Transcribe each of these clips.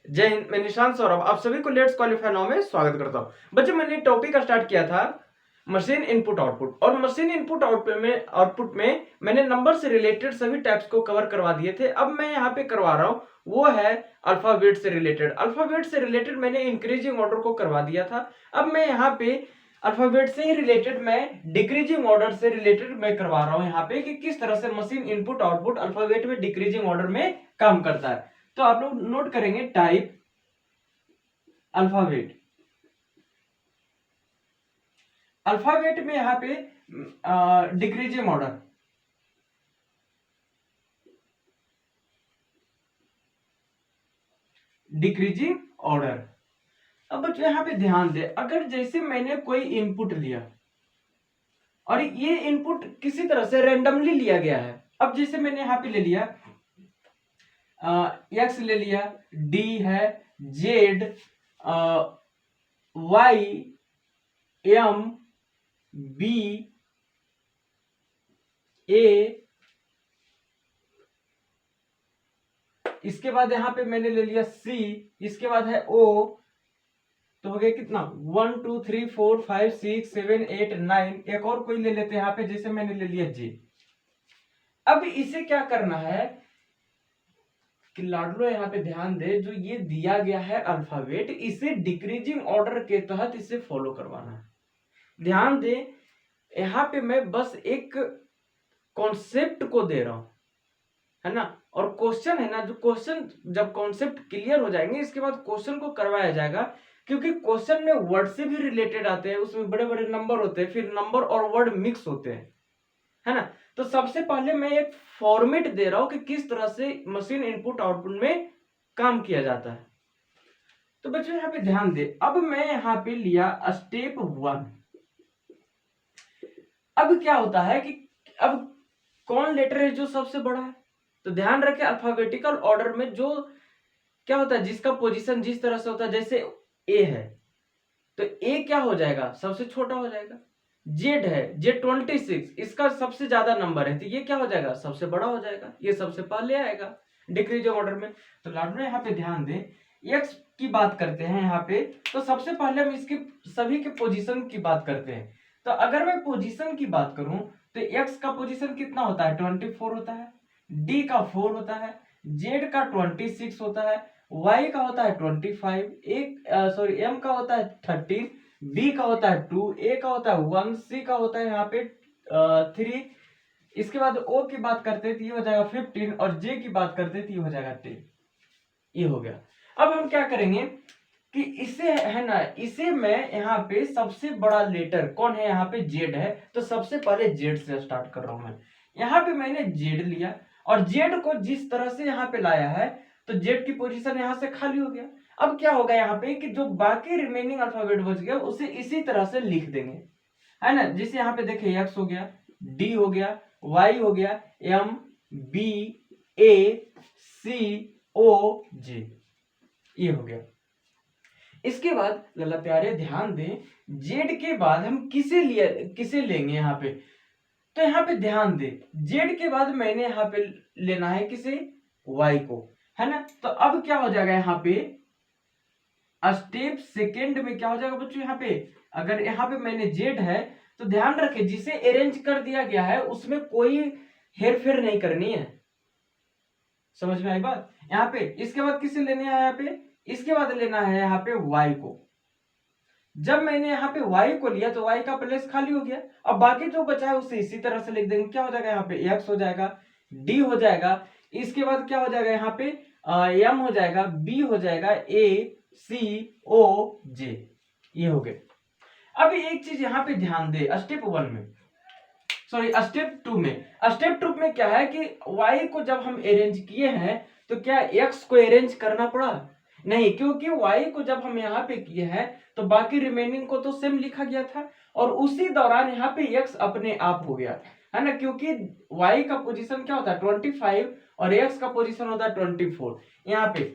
जय हिंद। मैं निशांत सौरभ आप सभी को लेट्स क्वालिफाई नाउ में स्वागत करता हूं। बच्चों, मैंने टॉपिक स्टार्ट किया था मशीन इनपुट आउटपुट, और मशीन इनपुट आउटपुट में मैंने नंबर से रिलेटेड सभी टाइप्स को कवर करवा दिए थे। अब मैं यहाँ पे करवा रहा हूँ वो है अल्फाबेट से रिलेटेड। अल्फाबेट से रिलेटेड मैंने इंक्रीजिंग ऑर्डर को करवा दिया था। अब मैं यहाँ पे अल्फाबेट से ही रिलेटेड मैं डिक्रीजिंग ऑर्डर से रिलेटेड मैं करवा रहा हूँ यहाँ पे कि किस तरह से मशीन इनपुट आउटपुट अल्फाबेट में डिक्रीजिंग ऑर्डर में काम करता है। तो आप लोग नोट करेंगे टाइप अल्फाबेट। अल्फाबेट में यहां पे डिक्रीजिंग ऑर्डर, डिक्रीजिंग ऑर्डर। अब बच्चों यहां पे ध्यान दे, अगर जैसे मैंने कोई इनपुट लिया और ये इनपुट किसी तरह से रैंडमली लिया गया है। अब जैसे मैंने यहां पे ले लिया एक्स ले लिया, डी है, जेड, वाई, एम, बी, ए, इसके बाद यहां पे मैंने ले लिया सी, इसके बाद है ओ, तो हो गया कितना 1 2 3 4 5 6 7 8 9। एक और कोई ले लेते हैं यहाँ पे, जैसे मैंने ले लिया जे। अब इसे क्या करना है कि लाडलो यहाँ पे ध्यान दे, जो ये दिया गया है अल्फाबेट, इसे डिक्रीजिंग ऑर्डर के तहत इसे फॉलो करवाना है। ध्यान दे, यहाँ पे मैं बस एक कॉन्सेप्ट को दे रहा हूं, है ना। और क्वेश्चन है ना, जो क्वेश्चन जब कॉन्सेप्ट क्लियर हो जाएंगे इसके बाद क्वेश्चन को करवाया जाएगा, क्योंकि क्वेश्चन में वर्ड से भी रिलेटेड आते हैं, उसमें बड़े बड़े नंबर होते हैं, फिर नंबर और वर्ड मिक्स होते हैं, है ना। तो सबसे पहले मैं एक फॉर्मेट दे रहा हूं कि किस तरह से मशीन इनपुट आउटपुट में काम किया जाता है। तो बच्चों यहाँ पे ध्यान दे, अब मैं यहाँ पे लिया स्टेप 1। अब क्या होता है कि अब कौन लेटर है जो सबसे बड़ा है, तो ध्यान रखें अल्फाबेटिकल ऑर्डर में जो क्या होता है, जिसका पोजीशन जिस तरह से होता है, जैसे ए है तो ए क्या हो जाएगा, सबसे छोटा हो जाएगा। जेड है, जेड 26, इसका सबसे ज्यादा नंबर है तो ये क्या हो जाएगा, सबसे बड़ा हो जाएगा, ये सबसे पहले आएगा डिक्रीजिंग ऑर्डर में। तो लाडलो यहाँ पे ध्यान दें, एक्स की बात करते हैं यहाँ पे, तो सबसे पहले हम इसके सभी के पोजीशन की बात करते हैं। तो अगर मैं पोजीशन की बात करूं तो एक्स का पोजीशन कितना होता है, 24 होता है, डी का 4 होता है, जेड का 26 होता है, वाई का होता है 25, एम का होता है 13, बी का होता है 2, ए का होता है 1, सी का होता है यहाँ पे 3। इसके बाद ओ की बात करते हैं तो ये हो जाएगा 15, और जे की बात करते हैं तो ये हो जाएगा 10। ये हो गया। अब हम क्या करेंगे कि इसे है ना, इसे मैं यहाँ पे सबसे बड़ा लेटर कौन है, यहाँ पे जेड है, तो सबसे पहले जेड से स्टार्ट कर रहा हूं मैं। यहाँ पे मैंने जेड लिया और जेड को जिस तरह से यहाँ पे लाया है तो जेड की पोजीशन यहाँ से खाली हो गया। अब क्या होगा यहाँ पे कि जो बाकी रिमेनिंग अल्फाबेट बच गया उसे इसी तरह से लिख देंगे, है ना। जैसे यहाँ पे देखिए एक्स हो गया, डी हो गया, वाई हो गया, एम, बी, ए, सी, ओ, जे, ये हो गया। इसके बाद लल्ला प्यारे ध्यान दें, जेड के बाद हम किसे लेंगे यहाँ पे, तो यहाँ पे ध्यान दें, जेड के बाद मैंने यहाँ पे लेना है किसे, वाई को, है ना। तो अब क्या हो जाएगा यहाँ पे, स्टेप सेकेंड में क्या हो जाएगा बच्चों, यहाँ पे अगर यहाँ पे मैंने जेड है तो ध्यान रखें जिसे अरेंज कर दिया गया है उसमें कोई हेर फेर नहीं करनी है। समझ में आई बात यहाँ पे। इसके बाद किसे लेने है यहाँ पे, इसके बाद लेना है यहाँ पे y को। जब मैंने यहाँ पे y को लिया तो y का प्लेस खाली हो गया। अब बाकी जो बचा है उसे इसी तरह से लिख देंगे, क्या हो जाएगा यहाँ पे x हो जाएगा, d हो जाएगा, इसके बाद क्या हो जाएगा यहाँ पे m हो जाएगा, b हो जाएगा, a, c, o, j, ये हो गए। अब एक चीज यहाँ पे ध्यान दे, स्टेप 1 में, सॉरी स्टेप 2 में, स्टेप 2 में क्या है कि y को जब हम अरेंज किए हैं तो क्या x को अरेंज करना पड़ा, नहीं, क्योंकि y को जब हम यहाँ पे किए हैं तो बाकी रिमेनिंग को तो सेम लिखा गया था और उसी दौरान यहाँ पे x अपने आप हो गया, है ना, क्योंकि y का पोजीशन क्या होता है 25 और x का पोजीशन होता है 24। यहाँ पे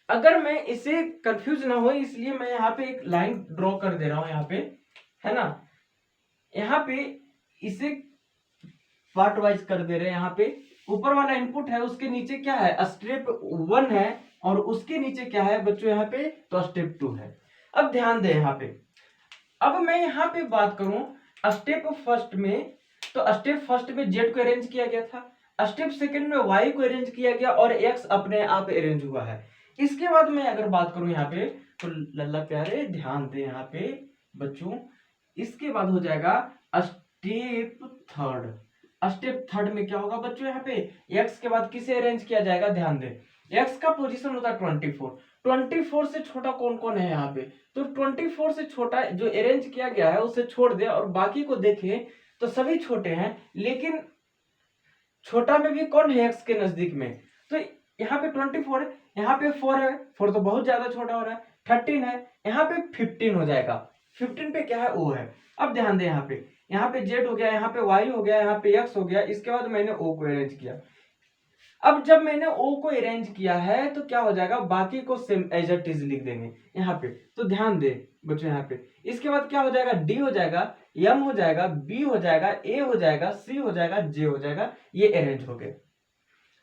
अगर मैं इसे कंफ्यूज ना हो इसलिए मैं यहाँ पे एक लाइन ड्रॉ कर दे रहा हूं यहाँ पे, है ना। यहाँ पे इसे पार्ट वाइज कर दे रहे हैं। यहाँ पे ऊपर वाला इनपुट है उसके नीचे क्या है, स्टेप 1 है, और उसके नीचे क्या है बच्चों यहाँ पे, तो स्टेप 2 है। अब ध्यान दें यहाँ पे, अब मैं यहाँ पे बात करूं स्टेप फर्स्ट में, तो स्टेप फर्स्ट में जेड को अरेंज किया गया था, स्टेप सेकंड में वाई को अरेंज किया गया और एक्स अपने आप अरेंज हुआ है। इसके बाद मैं अगर बात करूं यहाँ पे, तो लल्ला प्यारे ध्यान दें यहाँ पे बच्चों, इसके बाद हो जाएगा स्टेप थर्ड। स्टेप थर्ड में क्या होगा बच्चों, यहाँ पे एक्स के बाद किसे अरेंज किया जाएगा, ध्यान दें एक्स का पोजीशन होता है 24, 24 से छोटा कौन कौन है यहाँ पे, तो 24 से छोटा जो अरेंज किया गया है उसे छोड़ दे और बाकी को देखें तो सभी छोटे हैं, लेकिन छोटा में भी कौन है एक्स के नजदीक में, तो यहाँ पे 24 है, यहाँ पे 4 है, 4 तो बहुत ज्यादा छोटा हो रहा है, 13 है, यहाँ पे 15 हो जाएगा, 15 पे क्या है ओ है। अब ध्यान दें यहाँ पे जेड हो गया, यहाँ पे वाई हो गया, यहाँ पे एक्स हो गया, इसके बाद मैंने ओ को अरेंज किया। अब जब मैंने ओ को अरेंज किया है तो क्या हो जाएगा, बाकी को सेम एज इट इज लिख देंगे यहाँ पे, तो ध्यान दे बच्चों यहाँ पे, इसके बाद क्या हो जाएगा, डी हो जाएगा, एम हो जाएगा, बी हो जाएगा, ए हो जाएगा, सी हो जाएगा, जे हो जाएगा, ये अरेंज हो गए,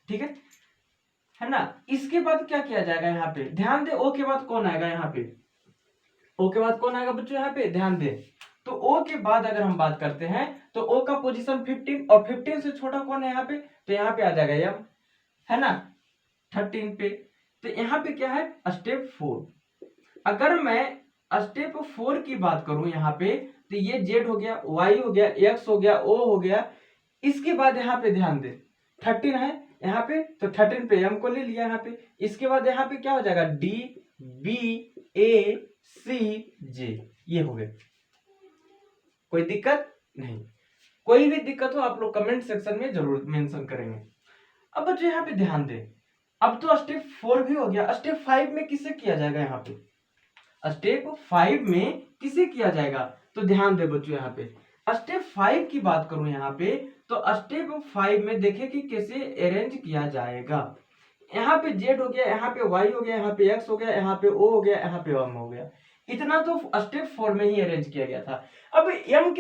ठीक है ना। इसके बाद क्या किया जाएगा यहाँ पे, ध्यान दे ओ के बाद कौन आएगा यहाँ पे, ओ के बाद कौन आएगा बच्चों यहाँ पे, ध्यान दे, तो ओ के बाद अगर हम बात करते हैं तो ओ का पोजीशन 15 और 15 से छोटा कौन है यहाँ पे, तो यहाँ पे आ जाएगा एम, है ना 13 पे, तो यहाँ पे क्या है स्टेप 4। अगर मैं स्टेप 4 की बात करूं यहाँ पे, तो ये जेड हो गया, वाई हो गया, एक्स हो गया, ओ हो गया, इसके बाद यहाँ पे ध्यान दे 13 है यहाँ पे, तो 13 पे एम को ले लिया यहाँ पे, इसके बाद यहाँ पे क्या हो जाएगा, डी बी ए सी जे, ये हो गए। कोई दिक्कत नहीं, कोई भी दिक्कत हो आप लोग कमेंट सेक्शन में जरूर मेंशन करेंगे। अब बच्चों यहाँ पे ध्यान दें, अब तो स्टेप 4 भी हो गया, स्टेप 5 में किसे किया जाएगा, यहाँ पे स्टेप 5 में किसे किया जाएगा, तो ध्यान दे बच्चों यहाँ पे स्टेप 5 की बात करूं यहाँ पे, तो स्टेप 5 में देखें कि कैसे अरेंज किया जाएगा। यहाँ पे जेड हो गया, यहाँ पे वाई हो गया, यहाँ पे एक्स हो गया, यहाँ पे ओ हो गया, यहाँ पे एम हो गया, इतना तो स्टेप 4 में ही अरेंज किया गया था। अब एम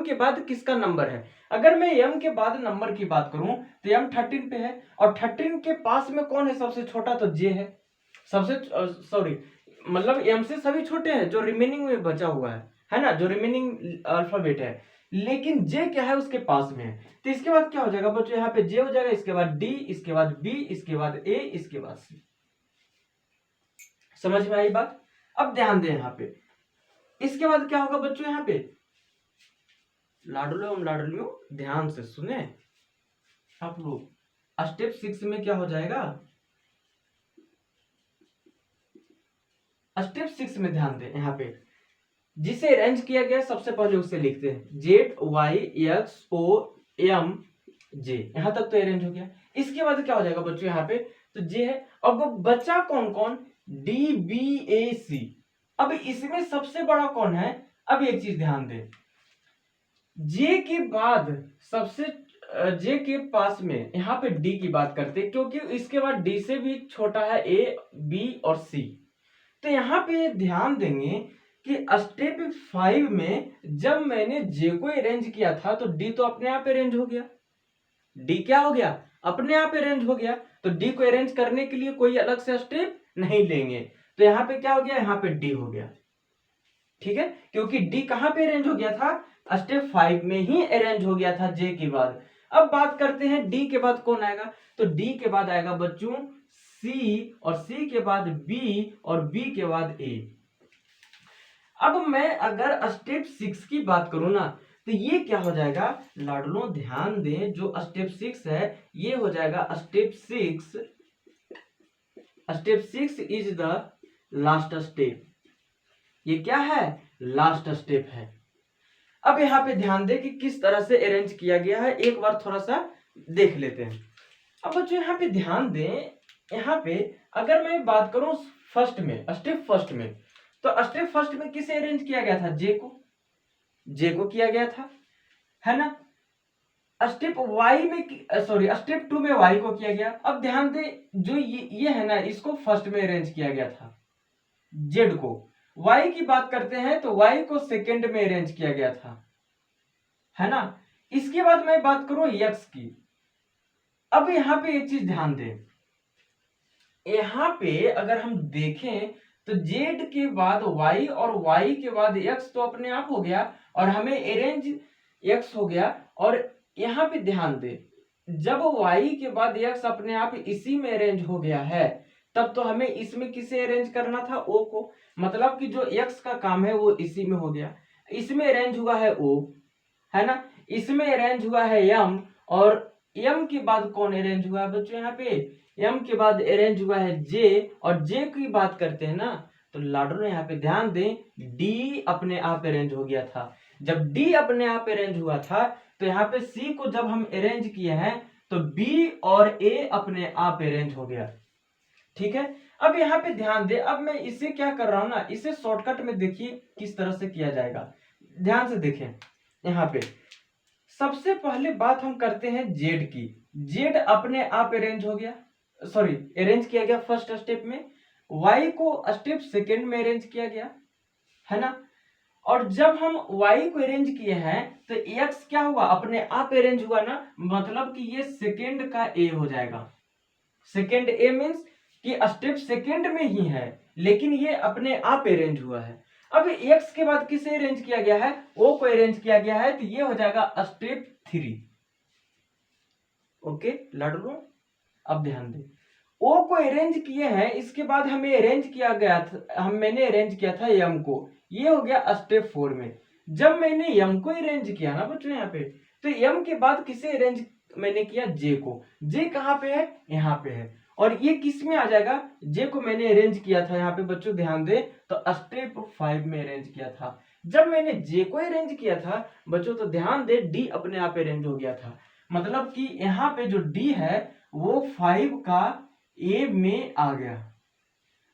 के बाद किसका नंबर है, अगर मैं एम के बाद नंबर की बात करूं तो एम 13 पे है, और 13 के पास में कौन है सबसे छोटा, तो जे है, सबसे सॉरी मतलब एम से सभी छोटे हैं जो रिमेनिंग में बचा हुआ है ना, जो रिमेनिंग अल्फाबेट है, लेकिन जे क्या है उसके पास में है, तो इसके बाद क्या हो जाएगा बच्चों, यहाँ पे जे हो जाएगा, इसके बाद डी, इसके बाद बी, इसके बाद ए, इसके बाद सी। समझ में आई बात। अब ध्यान दें यहाँ पे, इसके बाद क्या होगा बच्चों, यहाँ पे लाडलियों ध्यान से सुने आप लोग, स्टेप 6 में क्या हो जाएगा, स्टेप 6 में ध्यान दें यहाँ पे, जिसे अरेंज किया गया सबसे पहले उसे लिखते हैं, Z Y X O M J, यहां तक तो अरेंज हो गया। इसके बाद क्या हो जाएगा बच्चों यहाँ पे, तो जे है, अब बचा कौन कौन, डी बी ए सी। अब इसमें सबसे बड़ा कौन है, अब एक चीज ध्यान दें, जे के बाद सबसे जे के पास में यहाँ पे डी की बात करते हैं, क्योंकि इसके बाद डी से भी छोटा है ए बी और सी, तो यहाँ पे ध्यान देंगे कि स्टेप 5 में जब मैंने जे को अरेंज किया था तो डी तो अपने आप अरेंज हो गया, डी क्या हो गया, अपने आप अरेंज हो गया, तो डी को अरेंज करने के लिए कोई अलग से स्टेप नहीं लेंगे, तो यहाँ पे क्या हो गया, यहाँ पे डी हो गया, ठीक है, क्योंकि डी कहां पे अरेंज हो गया था, स्टेप 5 में ही अरेंज हो गया था जे के बाद। अब बात करते हैं डी के बाद कौन आएगा, तो डी के बाद आएगा बच्चों सी, और सी के बाद बी, और बी के बाद ए। अब मैं अगर स्टेप 6 की बात करूं ना, तो ये क्या हो जाएगा, लाडलों ध्यान दें, जो स्टेप 6 है ये हो जाएगा step 6, step 6 is the last step, ये क्या है, लास्ट स्टेप है। अब यहाँ पे ध्यान दें कि किस तरह से अरेंज किया गया है, एक बार थोड़ा सा देख लेते हैं। अब बच्चों यहाँ पे ध्यान दें, यहाँ पे अगर मैं बात करूं फर्स्ट में, स्टेप फर्स्ट में, तो स्टेप फर्स्ट में किसे अरेंज किया गया था, जे को किया गया था, है ना। स्टेप वाई में सॉरी स्टेप 2 में वाई को किया गया। अब ध्यान दें, जो ये है ना, इसको फर्स्ट में अरेंज किया गया था, जेड को। वाई की बात करते हैं तो वाई को सेकेंड में अरेंज किया गया था, है ना। इसके बाद मैं बात करूं एक्स की। अब यहां पे एक चीज ध्यान दें, यहाँ पे अगर हम देखें तो z के बाद y और y के बाद x तो अपने आप हो गया और हमें अरेंज x हो गया। और यहाँ पे ध्यान दे, जब y के बाद x अपने आप इसी में अरेंज हो गया है तब तो हमें इसमें किसे अरेंज करना था, o को। मतलब कि जो x का काम है वो इसी में हो गया। इसमें अरेंज हुआ है o, है ना, इसमें अरेंज हुआ है m, और m के बाद कौन अरेंज हुआ है बच्चों, यहाँ पे m के बाद अरेंज हुआ है j, और j की बात करते हैं ना तो लाडो यहाँ पे ध्यान दें, d अपने आप अरेंज हो गया था। जब d अपने आप अरेंज हुआ था तो यहाँ पे c को जब हम अरेंज किए हैं तो b और a अपने आप अरेंज हो गया। ठीक है, अब यहाँ पे ध्यान दे, अब मैं इसे क्या कर रहा हूं ना, इसे शॉर्टकट में देखिए किस तरह से किया जाएगा। ध्यान से देखें, यहाँ पे सबसे पहले बात हम करते हैं जेड की। जेड अपने आप अरेंज हो गया, सॉरी अरेंज किया गया फर्स्ट स्टेप में, वाई को स्टेप सेकेंड में अरेंज किया गया, है ना। और जब हम y को अरेंज किए हैं तो x क्या हुआ, अपने आप अरेंज हुआ ना, मतलब कि ये सेकेंड का a हो जाएगा। सेकेंड a मीन्स कि स्टेप सेकेंड में ही है लेकिन ये अपने आप अरेंज हुआ है। अब x के बाद किसे अरेंज किया गया है, o को अरेंज किया गया है, तो ये हो जाएगा स्टेप 3। ओके लाडलो, अब ध्यान दे, o को अरेंज किए हैं, इसके बाद हमें अरेंज किया गया था, मैंने अरेंज किया था m को, ये हो गया स्टेप 4 में। जब मैंने m को अरेंज किया ना बच्चों यहाँ पे, तो m के बाद किसे अरेंज मैंने किया, j को। j कहाँ पे है, यहाँ पे है, और ये किस में आ जाएगा, j को मैंने अरेंज किया था यहाँ पे बच्चों ध्यान दे तो स्टेप 5 में अरेंज किया था। जब मैंने j को अरेंज किया था बच्चों तो ध्यान दे d अपने आप अरेंज हो गया था। मतलब कि यहाँ पे जो d है वो 5 का a में आ गया।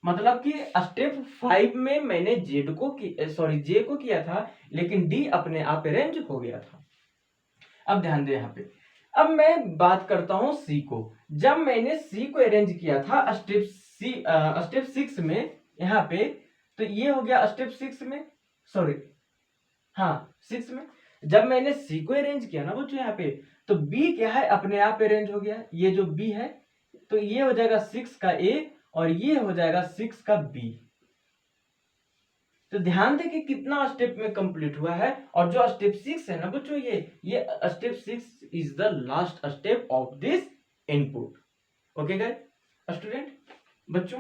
मतलब कि स्टेप 5 में मैंने j को किया था लेकिन d अपने आप अरेंज हो गया था। अब ध्यान दे यहाँ पे, अब मैं बात करता हूं c को। जब मैंने c को अरेंज किया था स्टेप 6 में यहाँ पे, तो ये हो गया स्टेप 6 में, सॉरी हाँ 6 में। जब मैंने c को अरेंज किया ना बच्चों यहाँ पे, तो b क्या है, अपने आप अरेंज हो गया। ये जो b है तो ये हो जाएगा 6 का a और ये हो जाएगा 6 का b। तो ध्यान दें कि कितना स्टेप में कंप्लीट हुआ है। और जो स्टेप 6 है ना बच्चों, ये step 6 is the last step of this input. Okay guys student, बच्चों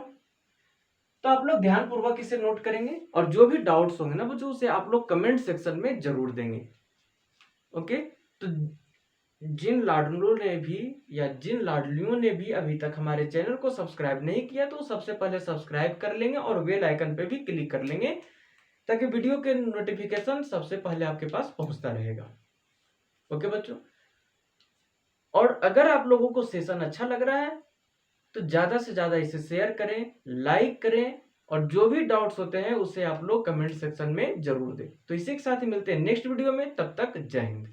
तो आप लोग ध्यान पूर्वक इसे नोट करेंगे और जो भी डाउट्स होंगे ना बच्चों उसे आप लोग कमेंट सेक्शन में जरूर देंगे। ओके, तो जिन लाडलों ने भी या जिन लाडलियों ने भी अभी तक हमारे चैनल को सब्सक्राइब नहीं किया तो सबसे पहले सब्सक्राइब कर लेंगे और बेल आइकन पे भी क्लिक कर लेंगे ताकि वीडियो के नोटिफिकेशन सबसे पहले आपके पास पहुंचता रहेगा। ओके बच्चों, और अगर आप लोगों को सेशन अच्छा लग रहा है तो ज्यादा से ज्यादा इसे शेयर करें, लाइक करें और जो भी डाउट्स होते हैं उसे आप लोग कमेंट सेक्शन में जरूर दें। तो इसी के साथ ही मिलते हैं नेक्स्ट वीडियो में, तब तक जय हिंद।